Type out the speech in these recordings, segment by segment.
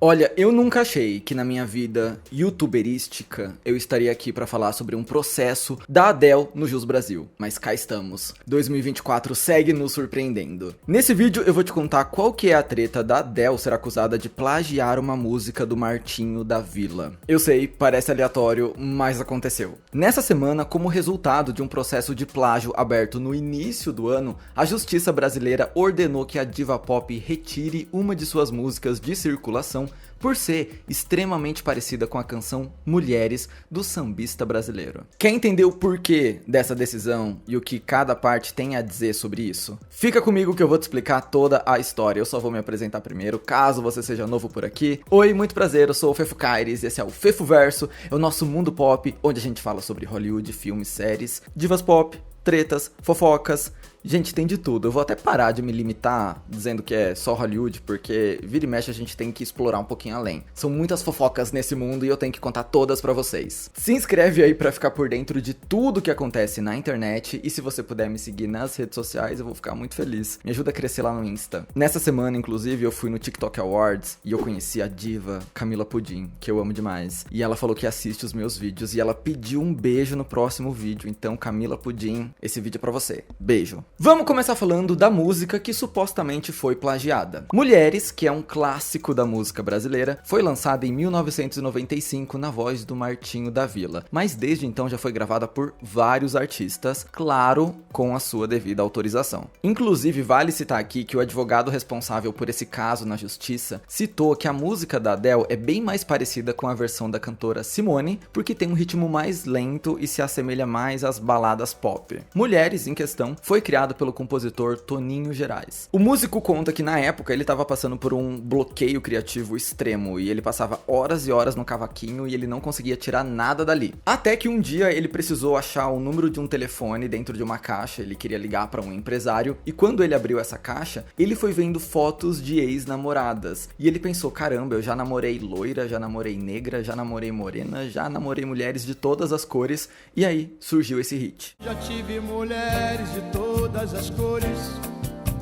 Olha, eu nunca achei que na minha vida youtuberística eu estaria aqui pra falar sobre um processo da Adele no Jus Brasil, mas cá estamos. 2024 segue nos surpreendendo. Nesse vídeo eu vou te contar qual que é a treta da Adele ser acusada de plagiar uma música do Martinho da Vila. Eu sei, parece aleatório, mas aconteceu. Nessa semana, como resultado de um processo de plágio aberto no início do ano, a justiça brasileira ordenou que a diva pop retire uma de suas músicas de circulação por ser extremamente parecida com a canção Mulheres do sambista brasileiro. Quer entender o porquê dessa decisão e o que cada parte tem a dizer sobre isso? Fica comigo que eu vou te explicar toda a história. Eu só vou me apresentar primeiro, caso você seja novo por aqui. Oi, muito prazer, eu sou o Fefo Caires e esse é o Fefo Verso, é o nosso mundo pop, onde a gente fala sobre Hollywood, filmes, séries, divas pop, tretas, fofocas. Gente, tem de tudo. Eu vou até parar de me limitar dizendo que é só Hollywood, porque vira e mexe a gente tem que explorar um pouquinho além. São muitas fofocas nesse mundo e eu tenho que contar todas pra vocês. Se inscreve aí pra ficar por dentro de tudo que acontece na internet e se você puder me seguir nas redes sociais, eu vou ficar muito feliz. Me ajuda a crescer lá no Insta. Nessa semana, inclusive, eu fui no TikTok Awards e eu conheci a diva Camila Pudim, que eu amo demais. E ela falou que assiste os meus vídeos e ela pediu um beijo no próximo vídeo. Então, Camila Pudim, esse vídeo é pra você. Beijo. Vamos começar falando da música que supostamente foi plagiada. Mulheres, que é um clássico da música brasileira, foi lançada em 1995 na voz do Martinho da Vila, mas desde então já foi gravada por vários artistas, claro, com a sua devida autorização. Inclusive, vale citar aqui que o advogado responsável por esse caso na justiça citou que a música da Adele é bem mais parecida com a versão da cantora Simone, porque tem um ritmo mais lento e se assemelha mais às baladas pop. Mulheres, em questão, foi criado pelo compositor Toninho Gerais. O músico conta que na época ele estava passando por um bloqueio criativo extremo e ele passava horas e horas no cavaquinho e ele não conseguia tirar nada dali. Até que um dia ele precisou achar o número de um telefone dentro de uma caixa, ele queria ligar para um empresário e quando ele abriu essa caixa, ele foi vendo fotos de ex-namoradas e ele pensou, caramba, eu já namorei loira, já namorei negra, já namorei morena, já namorei mulheres de todas as cores e aí surgiu esse hit. Já tive mulheres de todas as cores,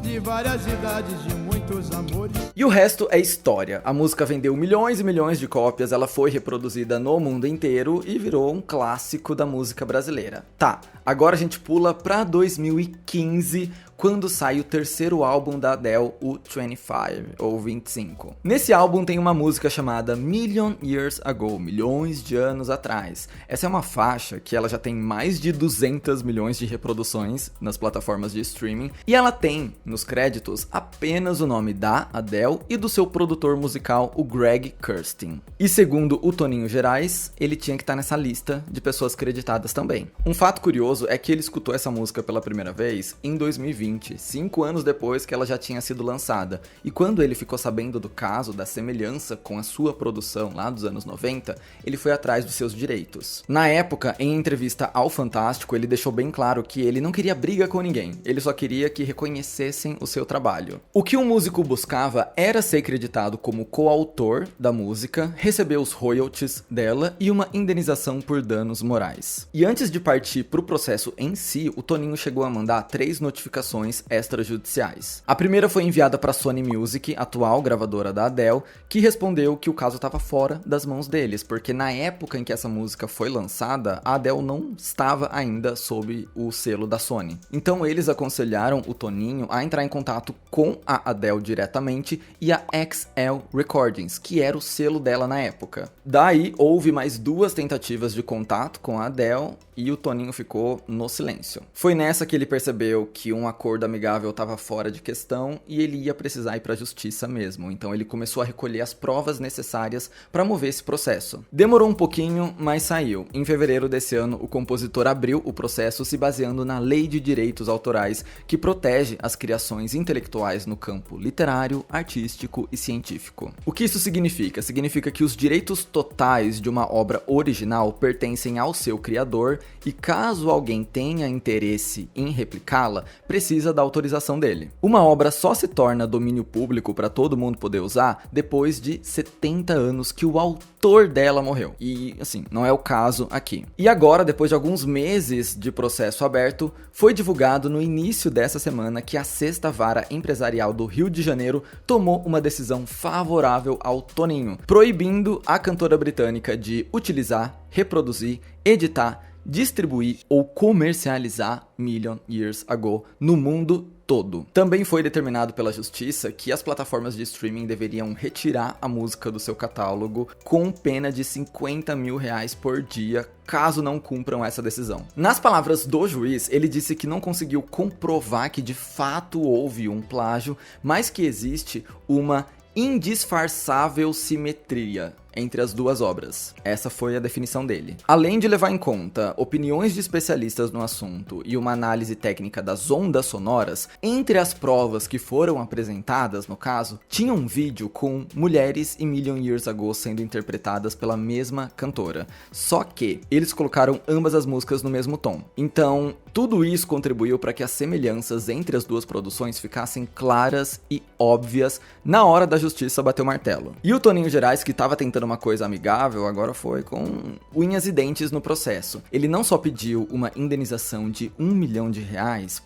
de várias idades, de muitos amores. E o resto é história. A música vendeu milhões e milhões de cópias, ela foi reproduzida no mundo inteiro e virou um clássico da música brasileira. Tá, agora a gente pula pra 2015, quando sai o terceiro álbum da Adele, o 25, ou 25. Nesse álbum tem uma música chamada Million Years Ago, milhões de anos atrás. Essa é uma faixa que ela já tem mais de 200 milhões de reproduções nas plataformas de streaming, e ela tem, nos créditos, apenas o nome da Adele e do seu produtor musical, o Greg Kurstin. E segundo o Toninho Gerais, ele tinha que estar nessa lista de pessoas creditadas também. Um fato curioso é que ele escutou essa música pela primeira vez em 2020, 5 anos depois que ela já tinha sido lançada. E quando ele ficou sabendo do caso, da semelhança com a sua produção lá dos anos 90, ele foi atrás dos seus direitos. Na época, em entrevista ao Fantástico, ele deixou bem claro que ele não queria briga com ninguém, ele só queria que reconhecessem o seu trabalho. O que o músico buscava era ser creditado como coautor da música, receber os royalties dela e uma indenização por danos morais. E antes de partir pro processo em si, o Toninho chegou a mandar 3 notificações extrajudiciais. A primeira foi enviada para a Sony Music, atual gravadora da Adele, que respondeu que o caso estava fora das mãos deles, porque na época em que essa música foi lançada, a Adele não estava ainda sob o selo da Sony. Então eles aconselharam o Toninho a entrar em contato com a Adele diretamente e a XL Recordings, que era o selo dela na época. Daí houve mais 2 tentativas de contato com a Adele e o Toninho ficou no silêncio. Foi nessa que ele percebeu que um acordo amigável estava fora de questão e ele ia precisar ir para a justiça mesmo. Então ele começou a recolher as provas necessárias para mover esse processo. Demorou um pouquinho, mas saiu. Em fevereiro desse ano, o compositor abriu o processo se baseando na Lei de Direitos Autorais, que protege as criações intelectuais no campo literário, artístico e científico. O que isso significa? Significa que os direitos totais de uma obra original pertencem ao seu criador e caso alguém tenha interesse em replicá-la, precisa precisa da autorização dele. Uma obra só se torna domínio público para todo mundo poder usar depois de 70 anos que o autor dela morreu. E, assim, não é o caso aqui. E agora, depois de alguns meses de processo aberto, foi divulgado no início dessa semana que a 6ª Vara Empresarial do Rio de Janeiro tomou uma decisão favorável ao Toninho, proibindo a cantora britânica de utilizar, reproduzir, editar, distribuir ou comercializar Million Years Ago no mundo todo. Também foi determinado pela justiça que as plataformas de streaming deveriam retirar a música do seu catálogo com pena de R$50 mil por dia, caso não cumpram essa decisão. Nas palavras do juiz, ele disse que não conseguiu comprovar que de fato houve um plágio, mas que existe uma indisfarçável simetria entre as duas obras. Essa foi a definição dele. Além de levar em conta opiniões de especialistas no assunto e uma análise técnica das ondas sonoras, entre as provas que foram apresentadas, no caso, tinha um vídeo com Mulheres e Million Years Ago sendo interpretadas pela mesma cantora. Só que eles colocaram ambas as músicas no mesmo tom. Então, tudo isso contribuiu para que as semelhanças entre as duas produções ficassem claras e óbvias na hora da justiça bater o martelo. E o Toninho Gerais, que estava tentando uma coisa amigável, agora foi com unhas e dentes no processo. Ele não só pediu uma indenização de R$1 milhão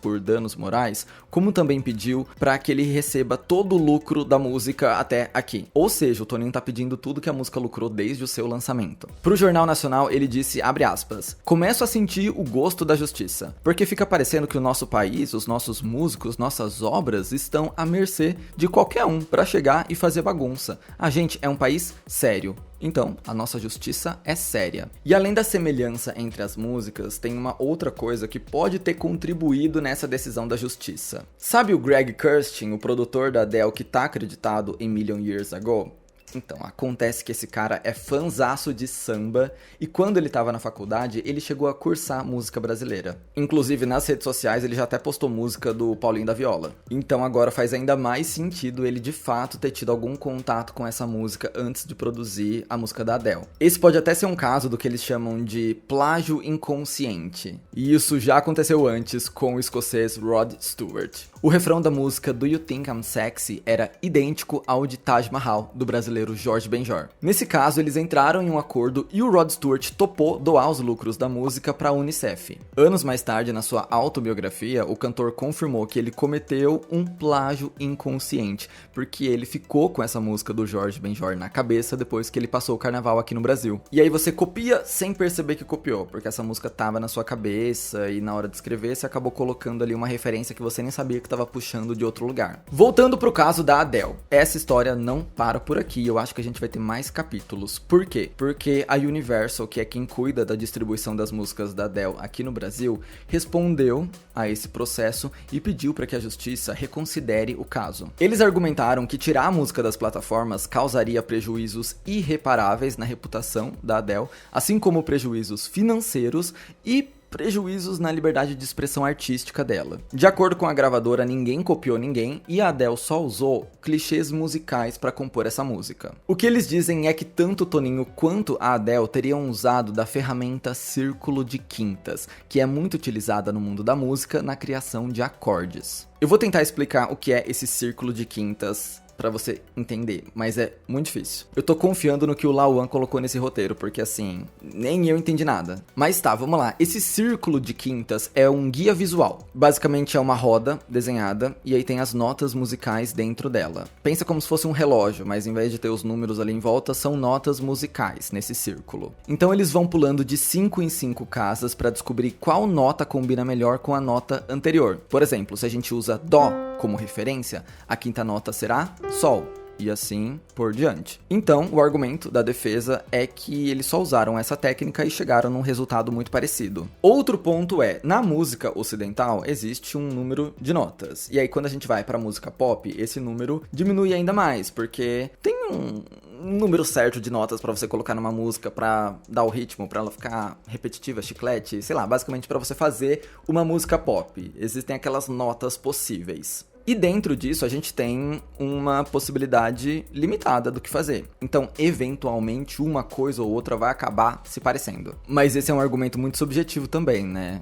por danos morais, como também pediu para que ele receba todo o lucro da música até aqui. Ou seja, o Toninho tá pedindo tudo que a música lucrou desde o seu lançamento. Pro Jornal Nacional, ele disse, abre aspas, começo a sentir o gosto da justiça, porque fica parecendo que o nosso país, os nossos músicos, nossas obras estão à mercê de qualquer um para chegar e fazer bagunça. A gente é um país sério. Então, a nossa justiça é séria. E além da semelhança entre as músicas, tem uma outra coisa que pode ter contribuído nessa decisão da justiça. Sabe o Greg Kurstin, o produtor da Adele que tá acreditado em Million Years Ago? Então, acontece que esse cara é fãzaço de samba e quando ele tava na faculdade, ele chegou a cursar música brasileira. Inclusive, nas redes sociais, ele já até postou música do Paulinho da Viola. Então, agora faz ainda mais sentido ele, de fato, ter tido algum contato com essa música antes de produzir a música da Adele. Esse pode até ser um caso do que eles chamam de plágio inconsciente. E isso já aconteceu antes com o escocês Rod Stewart. O refrão da música Do You Think I'm Sexy era idêntico ao de Taj Mahal, do brasileiro Jorge Benjor. Nesse caso, eles entraram em um acordo e o Rod Stewart topou doar os lucros da música para a Unicef. Anos mais tarde, na sua autobiografia, o cantor confirmou que ele cometeu um plágio inconsciente, porque ele ficou com essa música do Jorge Benjor na cabeça depois que ele passou o carnaval aqui no Brasil. E aí você copia sem perceber que copiou, porque essa música tava na sua cabeça e na hora de escrever você acabou colocando ali uma referência que você nem sabia que estava puxando de outro lugar. Voltando pro caso da Adele, essa história não para por aqui, eu acho que a gente vai ter mais capítulos. Por quê? Porque a Universal, que é quem cuida da distribuição das músicas da Adele aqui no Brasil, respondeu a esse processo e pediu para que a justiça reconsidere o caso. Eles argumentaram que tirar a música das plataformas causaria prejuízos irreparáveis na reputação da Adele, assim como prejuízos financeiros e prejuízos na liberdade de expressão artística dela. De acordo com a gravadora, ninguém copiou ninguém e a Adele só usou clichês musicais para compor essa música. O que eles dizem é que tanto o Toninho quanto a Adele teriam usado da ferramenta círculo de quintas, que é muito utilizada no mundo da música na criação de acordes. Eu vou tentar explicar o que é esse círculo de quintas pra você entender, mas é muito difícil. Eu tô confiando no que o Lauan colocou nesse roteiro, porque assim, nem eu entendi nada. Mas tá, vamos lá. Esse círculo de quintas é um guia visual. Basicamente é uma roda desenhada e aí tem as notas musicais dentro dela. Pensa como se fosse um relógio, mas em vez de ter os números ali em volta, são notas musicais nesse círculo. Então eles vão pulando de 5 em 5 casas pra descobrir qual nota combina melhor com a nota anterior. Por exemplo, se a gente usa Dó como referência, a quinta nota será Sol, e assim por diante. Então, o argumento da defesa é que eles só usaram essa técnica e chegaram num resultado muito parecido. Outro ponto é, na música ocidental existe um número de notas, e aí quando a gente vai pra música pop, esse número diminui ainda mais, porque tem um número certo de notas pra você colocar numa música pra dar o ritmo, pra ela ficar repetitiva, chiclete, sei lá, basicamente pra você fazer uma música pop. Existem aquelas notas possíveis. E dentro disso a gente tem uma possibilidade limitada do que fazer. Então, eventualmente, uma coisa ou outra vai acabar se parecendo. Mas esse é um argumento muito subjetivo também, né?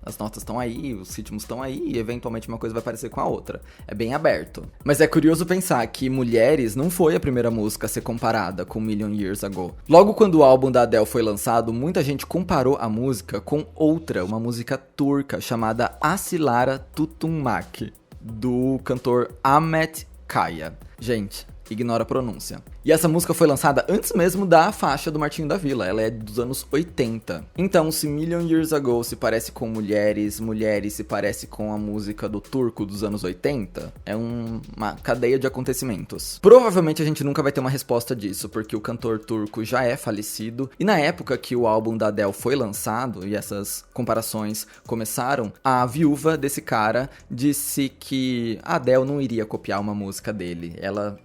As notas estão aí, os ritmos estão aí, e eventualmente uma coisa vai parecer com a outra. É bem aberto. Mas é curioso pensar que Mulheres não foi a primeira música a ser comparada com Million Years Ago. Logo quando o álbum da Adele foi lançado, muita gente comparou a música com outra, uma música turca chamada Asilara Tutunmak, do cantor Ahmet Kaya. Gente, ignora a pronúncia. E essa música foi lançada antes mesmo da faixa do Martinho da Vila, ela é dos anos 80. Então, se Million Years Ago se parece com Mulheres, Mulheres se parece com a música do turco dos anos 80, é uma cadeia de acontecimentos. Provavelmente a gente nunca vai ter uma resposta disso, porque o cantor turco já é falecido, e na época que o álbum da Adele foi lançado, e essas comparações começaram, a viúva desse cara disse que a Adele não iria copiar uma música dele, ela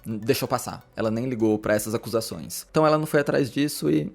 deixou passar, ela nem ligou pra essas acusações. Então ela não foi atrás disso e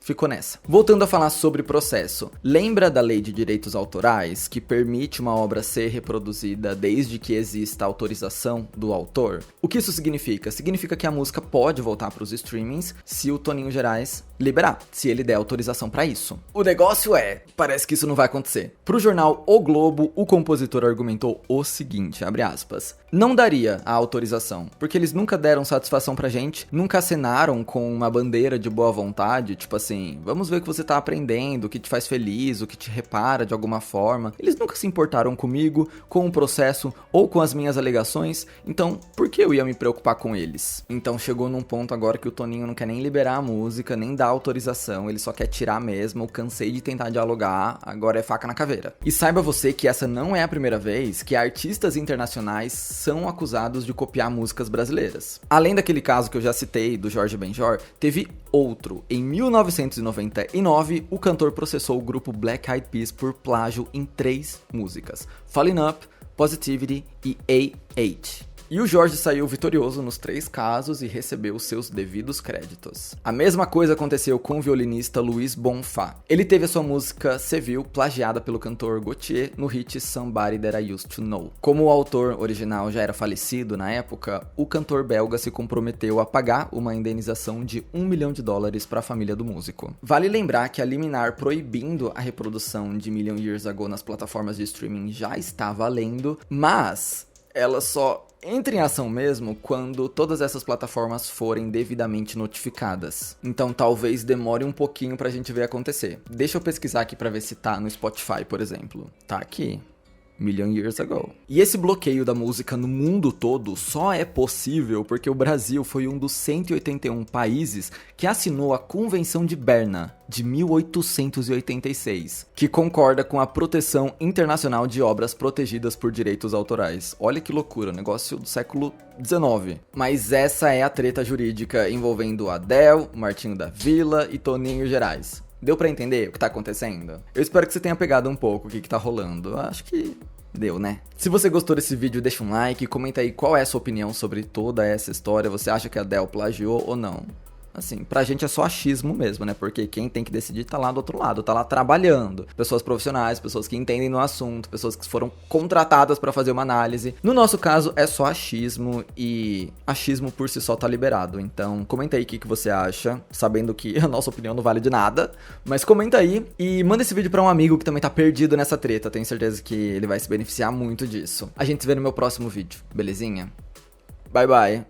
ficou nessa. Voltando a falar sobre processo, lembra da lei de direitos autorais que permite uma obra ser reproduzida desde que exista autorização do autor? O que isso significa? Significa que a música pode voltar para os streamings se o Toninho Gerais liberar, se ele der autorização para isso. O negócio parece que isso não vai acontecer. Pro jornal O Globo, o compositor argumentou o seguinte, abre aspas, não daria a autorização, porque eles nunca deram satisfação pra gente, nunca assinaram com uma bandeira de boa vontade, tipo assim, vamos ver o que você tá aprendendo, o que te faz feliz, o que te repara de alguma forma. Eles nunca se importaram comigo, com o processo ou com as minhas alegações, então por que eu ia me preocupar com eles? Então chegou num ponto agora que o Toninho não quer nem liberar a música, nem dar autorização, ele só quer tirar mesmo, eu cansei de tentar dialogar, agora é faca na caveira. E saiba você que essa não é a primeira vez que artistas internacionais são acusados de copiar músicas brasileiras. Além daquele caso que eu já citei, do Jorge Benjor, teve outro. Em 1999, o cantor processou o grupo Black Eyed Peas por plágio em 3 músicas: Falling Up, Positivity e A8. E o Jorge saiu vitorioso nos 3 casos e recebeu seus devidos créditos. A mesma coisa aconteceu com o violinista Luiz Bonfá. Ele teve a sua música Seville plagiada pelo cantor Gautier no hit Somebody That I Used to Know. Como o autor original já era falecido na época, o cantor belga se comprometeu a pagar uma indenização de $1 milhão para a família do músico. Vale lembrar que a liminar proibindo a reprodução de Million Years Ago nas plataformas de streaming já está valendo, mas ela só entra em ação mesmo quando todas essas plataformas forem devidamente notificadas. Então talvez demore um pouquinho pra gente ver acontecer. Deixa eu pesquisar aqui pra ver se tá no Spotify, por exemplo. Tá aqui. Million Years Ago. E esse bloqueio da música no mundo todo só é possível porque o Brasil foi um dos 181 países que assinou a Convenção de Berna, de 1886, que concorda com a proteção internacional de obras protegidas por direitos autorais. Olha que loucura, negócio do século XIX. Mas essa é a treta jurídica envolvendo Adele, Martinho da Vila e Toninho Gerais. Deu pra entender o que tá acontecendo? Eu espero que você tenha pegado um pouco o que tá rolando. Eu acho que deu, né? Se você gostou desse vídeo, deixa um like, comenta aí qual é a sua opinião sobre toda essa história. Você acha que a Adele plagiou ou não? Assim, pra gente é só achismo mesmo, né? Porque quem tem que decidir tá lá do outro lado, tá lá trabalhando. Pessoas profissionais, pessoas que entendem no assunto, pessoas que foram contratadas pra fazer uma análise. No nosso caso, é só achismo e achismo por si só tá liberado. Então, comenta aí o que você acha, sabendo que a nossa opinião não vale de nada. Mas comenta aí e manda esse vídeo pra um amigo que também tá perdido nessa treta. Tenho certeza que ele vai se beneficiar muito disso. A gente se vê no meu próximo vídeo, belezinha? Bye, bye.